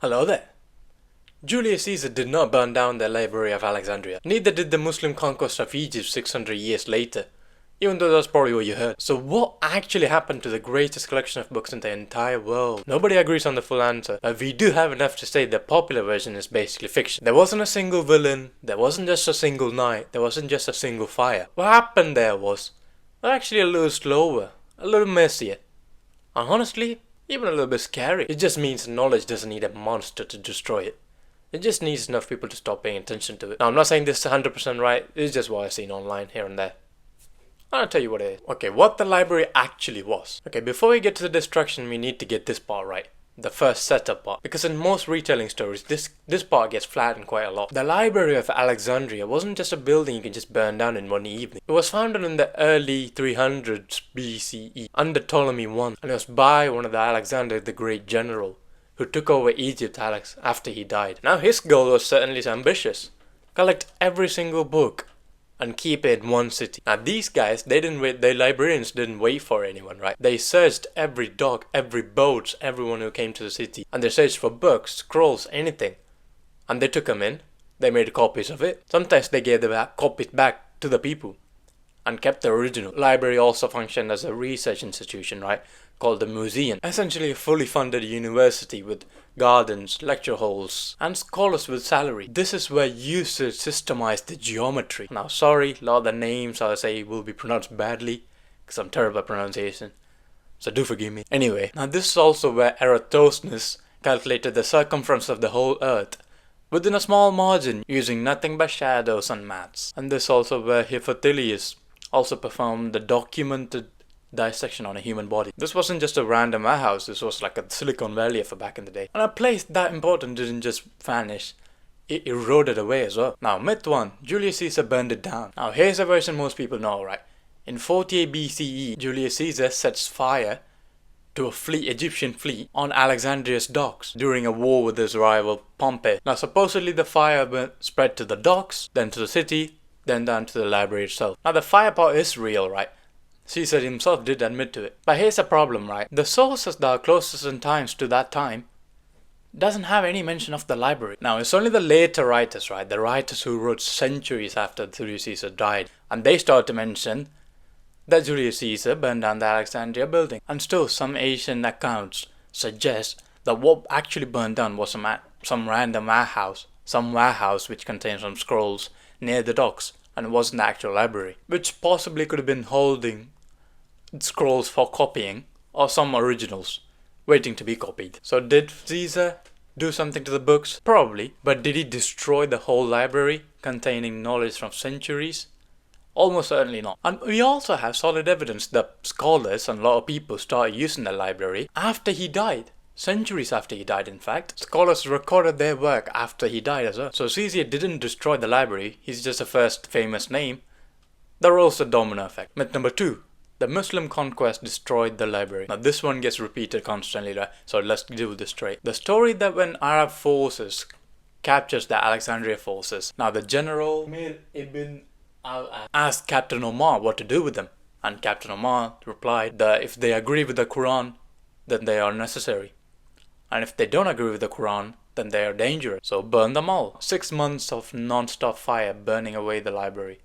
Hello there. Julius Caesar did not burn down the Library of Alexandria. Neither did the Muslim conquest of Egypt 600 years later, even though that's probably what you heard. So what actually happened to the greatest collection of books in the entire world? Nobody agrees on the full answer, but we do have enough to say the popular version is basically fiction. There wasn't a single villain, there wasn't just a single knight, there wasn't just a single fire. What happened there was actually a little slower, a little messier, and honestly, even a little bit scary. It just means knowledge doesn't need a monster to destroy it. It just needs enough people to stop paying attention to it. Now, I'm not saying this is 100% right, it's just what I've seen online here and there. I'll tell you what it is. Okay, what the library actually was. Okay, before we get to the destruction, we need to get this part right. The first setup part. Because in most retelling stories, this part gets flattened quite a lot. The Library of Alexandria wasn't just a building you can just burn down in one evening. It was founded in the early 300s BCE under Ptolemy I, and it was by one of the Alexander the Great general who took over Egypt after he died. Now his goal was certainly ambitious. Collect every single book and keep it in one city. Now these guys, the librarians didn't wait for anyone, right? They searched every dock, every boat, everyone who came to the city. And they searched for books, scrolls, anything. And they took them in, they made copies of it. Sometimes they gave the copies back to the people and kept the original. Library also functioned as a research institution, right? Called the museum. Essentially a fully funded university with gardens, lecture halls, and scholars with salary. This is where users systemized the geometry. Now sorry, a lot of the names I'll say will be pronounced badly, because I'm terrible at pronunciation, so do forgive me. Anyway, now this is also where Eratosthenes calculated the circumference of the whole earth within a small margin using nothing but shadows and maths. And this is also where Hippothelius also performed the documented dissection on a human body. This wasn't just a random warehouse, this was like a Silicon Valley for back in the day. And a place that important didn't just vanish, it eroded away as well. Now myth 1, Julius Caesar burned it down. Now here's a version most people know, right? In 48 BCE, Julius Caesar sets fire to a Egyptian fleet on Alexandria's docks during a war with his rival Pompey. Now supposedly the fire spread to the docks, then to the city, then down to the library itself. Now the fire part is real, right? Caesar himself did admit to it. But here's a problem, right? The sources that are closest in times to that time doesn't have any mention of the library. Now it's only the later writers, right? The writers who wrote centuries after Julius Caesar died, and they start to mention that Julius Caesar burned down the Alexandria building. And still some Asian accounts suggest that what actually burned down was some random warehouse. Some warehouse which contains some scrolls near the docks, and it wasn't the actual library. Which possibly could have been holding scrolls for copying, or some originals waiting to be copied. So did Caesar do something to the books? Probably. But did he destroy the whole library containing knowledge from centuries? Almost certainly not. And we also have solid evidence that scholars and a lot of people started using the library after he died. Centuries after he died, in fact. Scholars recorded their work after he died as well. So Caesar didn't destroy the library, he's just the first famous name. There was a domino effect. Myth number 2. The Muslim conquest destroyed the library. Now this one gets repeated constantly, right? So let's do this straight. The story that when Arab forces captures the Alexandria forces, now the general Mir ibn asked Captain Omar what to do with them. And Captain Omar replied that if they agree with the Quran, then they are necessary. And if they don't agree with the Quran, then they are dangerous. So burn them all. 6 months of non-stop fire burning away the library.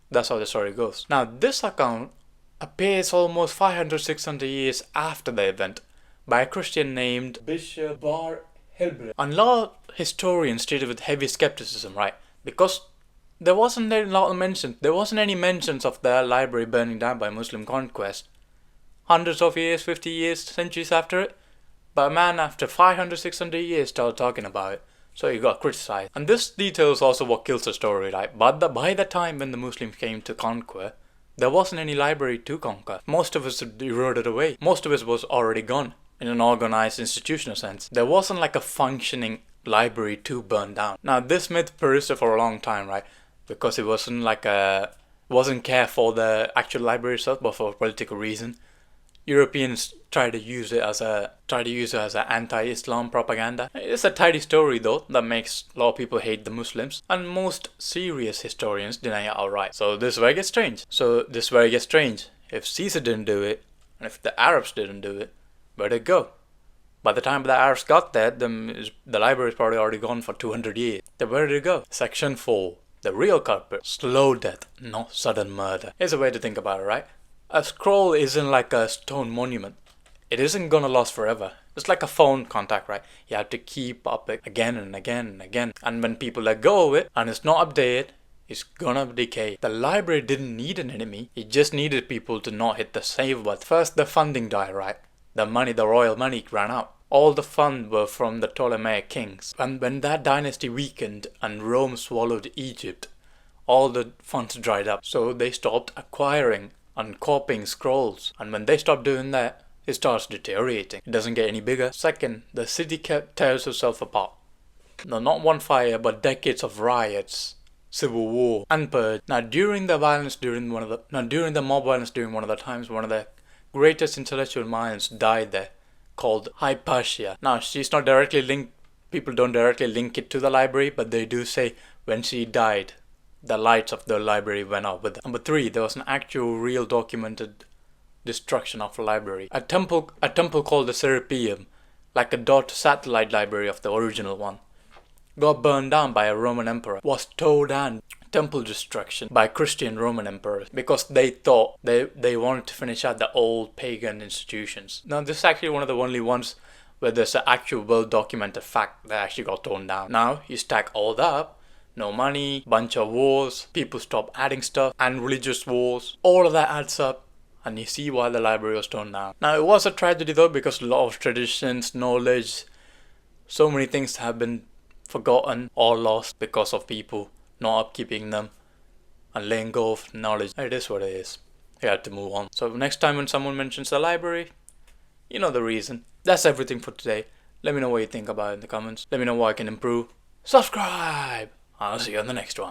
That's how the story goes. Now this account appears almost 500-600 years after the event by a Christian named Bishop Bar Hilbre. And a lot of historians treat it with heavy skepticism, right? Because there wasn't any mentions of the library burning down by Muslim conquest. Hundreds of years, 50 years, centuries after it. But a man after 500-600 years started talking about it. So he got criticized. And this detail is also what kills the story, right? But by the time when the Muslims came to conquer, there wasn't any library to conquer. Most of us eroded away. Most of us was already gone in an organized institutional sense. There wasn't like a functioning library to burn down. Now this myth persisted for a long time, right? Because it wasn't care for the actual library itself, but for political reason. Europeans tried to use it as an anti-Islam propaganda. It's a tidy story though that makes a lot of people hate the Muslims, and most serious historians deny it outright. So this is where it gets strange. If Caesar didn't do it, and if the Arabs didn't do it, where'd it go? By the time the Arabs got there, the library is probably already gone for 200 years. Then where did it go? Section 4. The real culprit. Slow death, not sudden murder. Here's a way to think about it, right? A scroll isn't like a stone monument. It isn't gonna last forever. It's like a phone contact, right? You have to keep up it again and again and again. And when people let go of it and it's not updated, it's gonna decay. The library didn't need an enemy. It just needed people to not hit the save button. First, the funding died, right? The royal money ran out. All the funds were from the Ptolemaic kings. And when that dynasty weakened and Rome swallowed Egypt, all the funds dried up. So they stopped acquiring and copying scrolls. And when they stopped doing that, it starts deteriorating. It doesn't get any bigger. Second, the city tears itself apart. No, not one fire, but decades of riots, civil war, and purge. Now, during the mob violence during one of the times, one of the greatest intellectual minds died there, called Hypatia. Now, she's not directly linked. People don't directly link it to the library, but they do say when she died, the lights of the library went out with her. Number 3, there was an actual, real, documented destruction of a library. A temple called the Serapeum, like a dot satellite library of the original one, got burned down by a Roman emperor. Was tore down, temple destruction, by Christian Roman emperors because they thought they wanted to finish out the old pagan institutions. Now this is actually one of the only ones where there's an actual well-documented fact that actually got torn down. Now you stack all that up, no money, bunch of wars, people stop adding stuff, and religious wars, all of that adds up. And you see why the library was torn down. Now it was a tragedy though, because a lot of traditions, knowledge, so many things have been forgotten or lost because of people not upkeeping them and letting go of knowledge. It is what it is. You have to move on. So next time when someone mentions the library, you know the reason. That's everything for today. Let me know what you think about it in the comments. Let me know what I can improve. Subscribe! I'll see you on the next one.